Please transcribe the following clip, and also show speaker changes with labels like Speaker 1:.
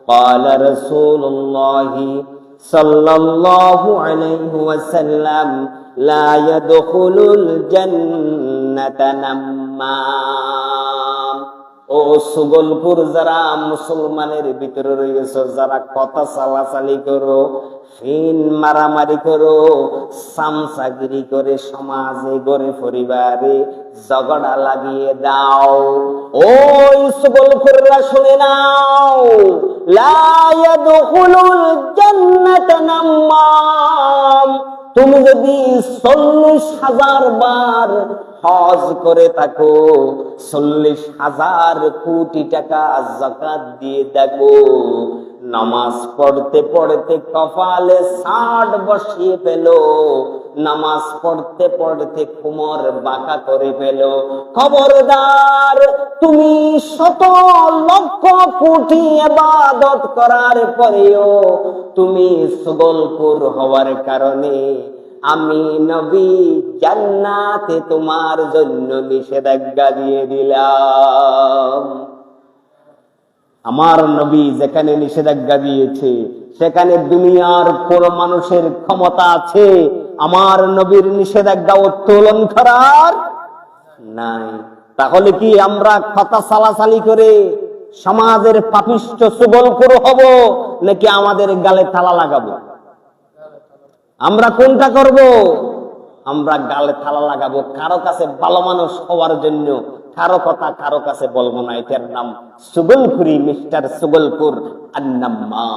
Speaker 1: قال رسول الله صلى الله عليه وسلم لا يدخل الجنة نمام। ও সুগলপুর যারা মুসলমানের ভিতরে রয়েছে, যারা কথা চালাচালি করো, ফিন মারামারি করো, সামসাগিরি করে সমাজে গড়ে পরিবারে ঝগড়া লাগিয়ে দাও, ওই সুগলপুররা শুনে নাও, লা ইয়াদখুলুল জান্নাতা নাম্মাম। তুমি যদি 40,000 বার হজ করে থাকো, 40,000 কোটি টাকা যাকাত দিয়ে দেখো, নামাজ পড়তে পড়তে কপালে 60 বসিয়ে পেল, নামাজ পড়তে পড়তে কোমর বাঁকা করে পেল, খবরদার তুমি শত লক্ষ কোটি ইবাদত করার পরেও তুমি সুগলপুর হওয়ার কারণে আমি নবী জান্নাতে তোমার জন্য নিষেধাজ্ঞা দিয়ে দিলাম। আমার নবী যেখানে নিষেধাজ্ঞা দিয়েছে সেখানে দুনিয়ার কোন মানুষের ক্ষমতা আছে আমার নবীর নিষেধাজ্ঞা উত্তোলন করার? নাই। তাহলে কি আমরা কথা চালাচালি করে সমাজের পাপিষ্ঠ সুগলপুর হব, নাকি আমাদের গালে তালা লাগাবো? আমরা কোনটা করব? আমরা গালে তালা লাগাবো। কারো কাছে ভালো মানুষ হওয়ার জন্য কারো কথা কারো কাছে বলবো না। এটার নাম সুগলপুরি, মিস্টার সুগলপুর আন্নাম্মা।